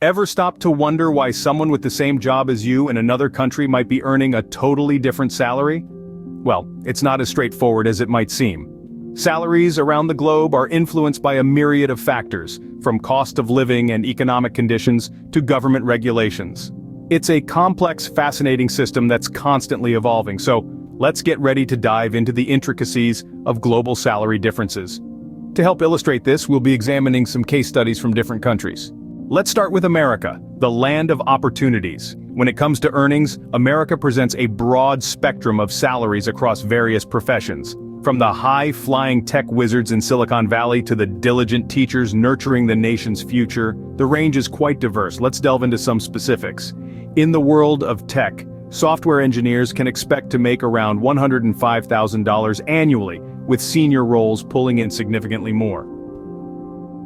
Ever stop to wonder why someone with the same job as you in another country might be earning a totally different salary? Well, it's not as straightforward as it might seem. Salaries around the globe are influenced by a myriad of factors, from cost of living and economic conditions to government regulations. It's a complex, fascinating system that's constantly evolving, so let's get ready to dive into the intricacies of global salary differences. To help illustrate this, we'll be examining some case studies from different countries. Let's start with America, the land of opportunities. When it comes to earnings, America presents a broad spectrum of salaries across various professions. From the high-flying tech wizards in Silicon Valley to the diligent teachers nurturing the nation's future, the range is quite diverse. Let's delve into some specifics. In the world of tech, software engineers can expect to make around $105,000 annually, with senior roles pulling in significantly more.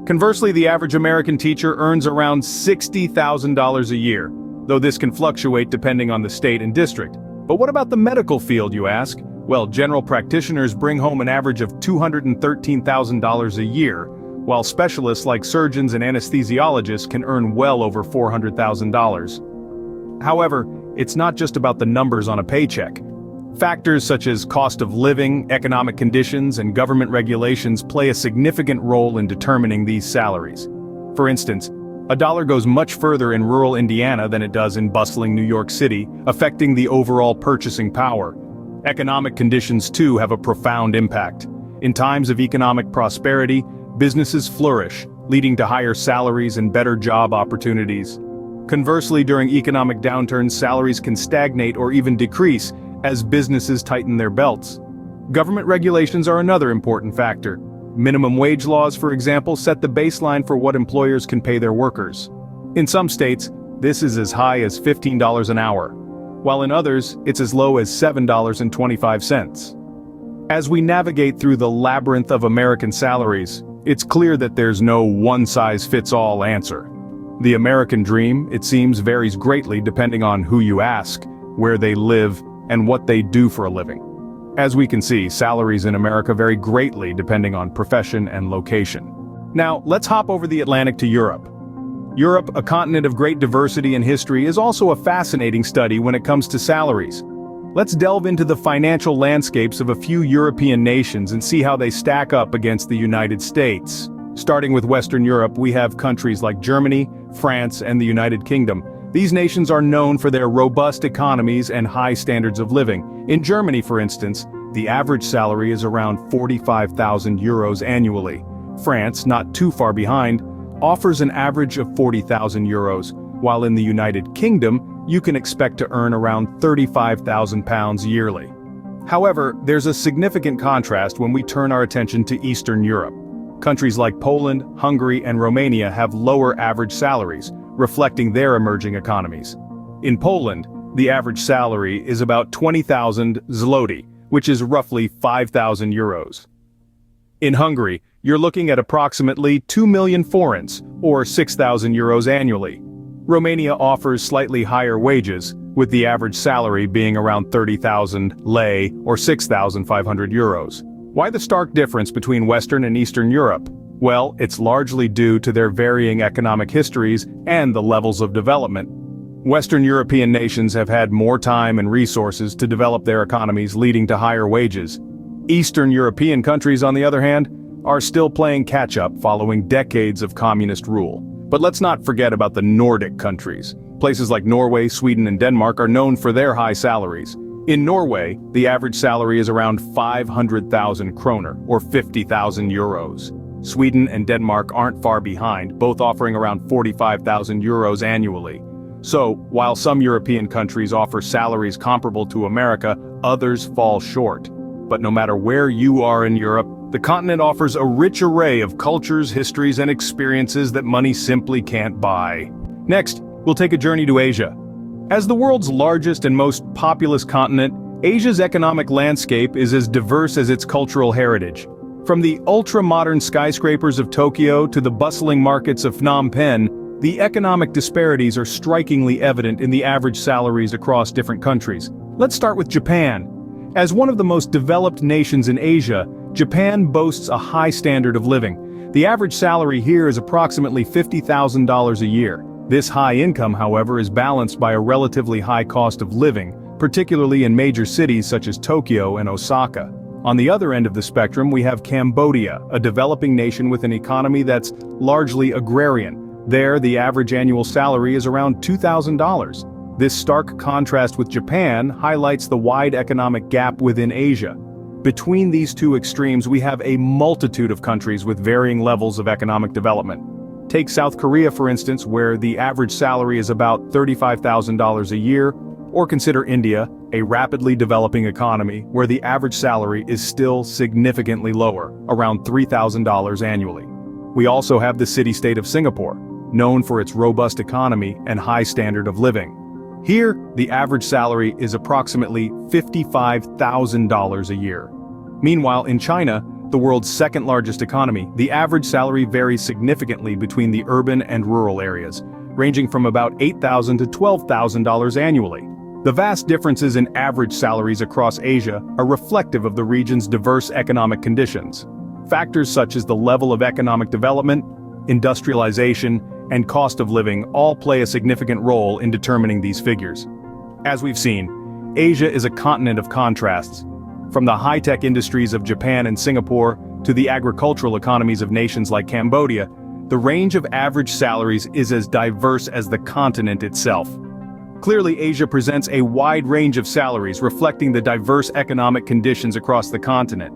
Conversely, the average American teacher earns around $60,000 a year, though this can fluctuate depending on the state and district. But what about the medical field, you ask? Well, general practitioners bring home an average of $213,000 a year, while specialists like surgeons and anesthesiologists can earn well over $400,000. However, it's not just about the numbers on a paycheck. Factors such as cost of living, economic conditions, and government regulations play a significant role in determining these salaries. For instance, a dollar goes much further in rural Indiana than it does in bustling New York City, affecting the overall purchasing power. Economic conditions, too, have a profound impact. In times of economic prosperity, businesses flourish, leading to higher salaries and better job opportunities. Conversely, during economic downturns, salaries can stagnate or even decrease as businesses tighten their belts. Government regulations are another important factor. Minimum wage laws, for example, set the baseline for what employers can pay their workers. In some states, this is as high as $15 an hour, while in others, it's as low as $7.25. As we navigate through the labyrinth of American salaries, it's clear that there's no one-size-fits-all answer. The American dream, it seems, varies greatly depending on who you ask, where they live, and what they do for a living. As we can see, salaries in America vary greatly depending on profession and location. Now, let's hop over the Atlantic to Europe. Europe, a continent of great diversity and history, is also a fascinating study when it comes to salaries. Let's delve into the financial landscapes of a few European nations and see how they stack up against the United States. Starting with Western Europe, we have countries like Germany, France, and the United Kingdom. These nations are known for their robust economies and high standards of living. In Germany, for instance, the average salary is around 45,000 euros annually. France, not too far behind, offers an average of 40,000 euros, while in the United Kingdom, you can expect to earn around £35,000 yearly. However, there's a significant contrast when we turn our attention to Eastern Europe. Countries like Poland, Hungary, and Romania have lower average salaries, reflecting their emerging economies. In Poland, the average salary is about 20,000 zloty, which is roughly 5,000 euros. In Hungary, you're looking at approximately 2 million forints, or 6,000 euros annually. Romania offers slightly higher wages, with the average salary being around 30,000 lei, or 6,500 euros. Why the stark difference between Western and Eastern Europe? Well, it's largely due to their varying economic histories and the levels of development. Western European nations have had more time and resources to develop their economies, leading to higher wages. Eastern European countries, on the other hand, are still playing catch-up following decades of communist rule. But let's not forget about the Nordic countries. Places like Norway, Sweden, and Denmark are known for their high salaries. In Norway, the average salary is around 500,000 kroner, or 50,000 euros. Sweden and Denmark aren't far behind, both offering around 45,000 euros annually. So, while some European countries offer salaries comparable to America, others fall short. But no matter where you are in Europe, the continent offers a rich array of cultures, histories, and experiences that money simply can't buy. Next, we'll take a journey to Asia. As the world's largest and most populous continent, Asia's economic landscape is as diverse as its cultural heritage. From the ultra-modern skyscrapers of Tokyo to the bustling markets of Phnom Penh, the economic disparities are strikingly evident in the average salaries across different countries. Let's start with Japan. As one of the most developed nations in Asia, Japan boasts a high standard of living. The average salary here is approximately $50,000 a year. This high income, however, is balanced by a relatively high cost of living, particularly in major cities such as Tokyo and Osaka. On the other end of the spectrum, we have Cambodia, a developing nation with an economy that's largely agrarian. There, the average annual salary is around $2,000. This stark contrast with Japan highlights the wide economic gap within Asia. Between these two extremes, we have a multitude of countries with varying levels of economic development. Take South Korea, for instance, where the average salary is about $35,000 a year, or consider India, a rapidly developing economy where the average salary is still significantly lower, around $3,000 annually. We also have the city-state of Singapore, known for its robust economy and high standard of living. Here, the average salary is approximately $55,000 a year. Meanwhile, in China, the world's second-largest economy, the average salary varies significantly between the urban and rural areas, ranging from about $8,000 to $12,000 annually. The vast differences in average salaries across Asia are reflective of the region's diverse economic conditions. Factors such as the level of economic development, industrialization, and cost of living all play a significant role in determining these figures. As we've seen, Asia is a continent of contrasts. From the high-tech industries of Japan and Singapore to the agricultural economies of nations like Cambodia, the range of average salaries is as diverse as the continent itself. Clearly, Asia presents a wide range of salaries reflecting the diverse economic conditions across the continent.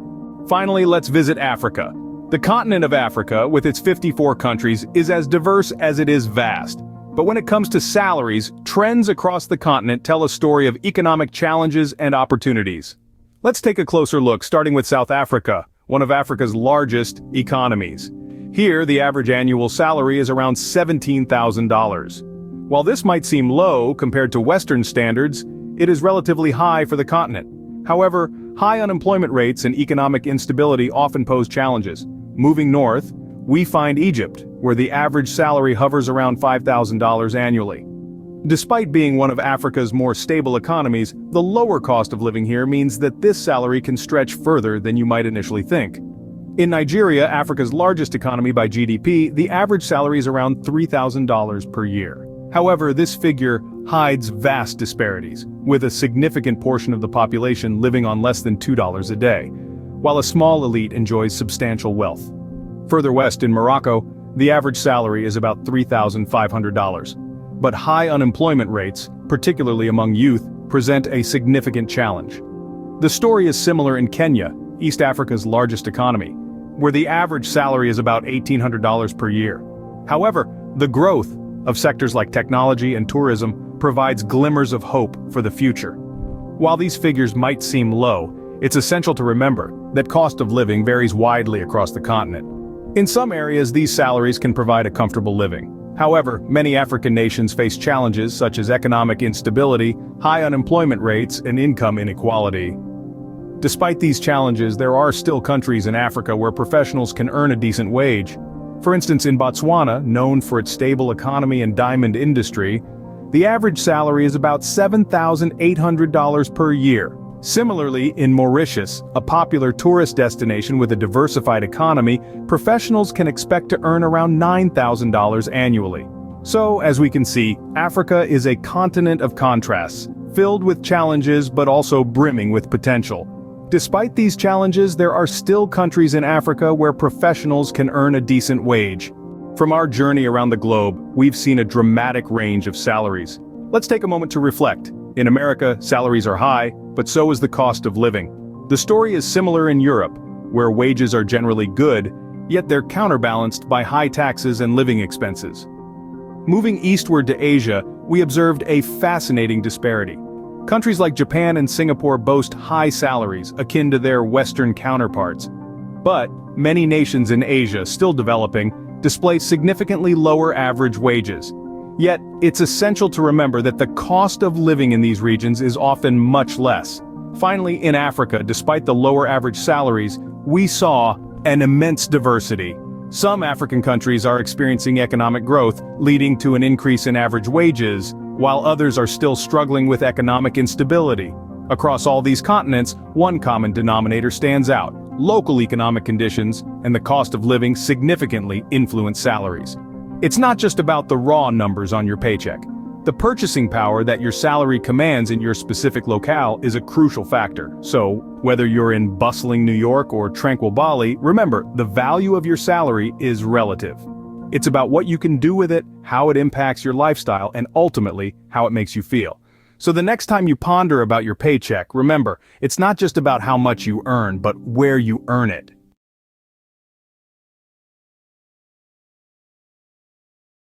Finally, let's visit Africa. The continent of Africa, with its 54 countries, is as diverse as it is vast. But when it comes to salaries, trends across the continent tell a story of economic challenges and opportunities. Let's take a closer look, starting with South Africa, one of Africa's largest economies. Here, the average annual salary is around $17,000. While this might seem low compared to Western standards, it is relatively high for the continent. However, high unemployment rates and economic instability often pose challenges. Moving north, we find Egypt, where the average salary hovers around $5,000 annually. Despite being one of Africa's more stable economies, the lower cost of living here means that this salary can stretch further than you might initially think. In Nigeria, Africa's largest economy by GDP, the average salary is around $3,000 per year. However, this figure hides vast disparities, with a significant portion of the population living on less than $2 a day, while a small elite enjoys substantial wealth. Further west in Morocco, the average salary is about $3,500. But high unemployment rates, particularly among youth, present a significant challenge. The story is similar in Kenya, East Africa's largest economy, where the average salary is about $1,800 per year. However, the growth of sectors like technology and tourism provides glimmers of hope for the future. While these figures might seem low, it's essential to remember that cost of living varies widely across the continent. In some areas, these salaries can provide a comfortable living. However, many African nations face challenges such as economic instability, high unemployment rates, and income inequality. Despite these challenges, there are still countries in Africa where professionals can earn a decent wage. For instance, in Botswana, known for its stable economy and diamond industry, the average salary is about $7,800 per year. Similarly, in Mauritius, a popular tourist destination with a diversified economy, professionals can expect to earn around $9,000 annually. So, as we can see, Africa is a continent of contrasts, filled with challenges but also brimming with potential. Despite these challenges, there are still countries in Africa where professionals can earn a decent wage. From our journey around the globe, we've seen a dramatic range of salaries. Let's take a moment to reflect. In America, salaries are high, but so is the cost of living. The story is similar in Europe, where wages are generally good, yet they're counterbalanced by high taxes and living expenses. Moving eastward to Asia, we observed a fascinating disparity. Countries like Japan and Singapore boast high salaries akin to their Western counterparts. But many nations in Asia, still developing, display significantly lower average wages. Yet, it's essential to remember that the cost of living in these regions is often much less. Finally, in Africa, despite the lower average salaries, we saw an immense diversity. Some African countries are experiencing economic growth, leading to an increase in average wages, while others are still struggling with economic instability. Across all these continents, one common denominator stands out: local economic conditions and the cost of living significantly influence salaries. It's not just about the raw numbers on your paycheck. The purchasing power that your salary commands in your specific locale is a crucial factor. So, whether you're in bustling New York or tranquil Bali, remember, the value of your salary is relative. It's about what you can do with it, how it impacts your lifestyle, and ultimately, how it makes you feel. So the next time you ponder about your paycheck, remember, it's not just about how much you earn, but where you earn it.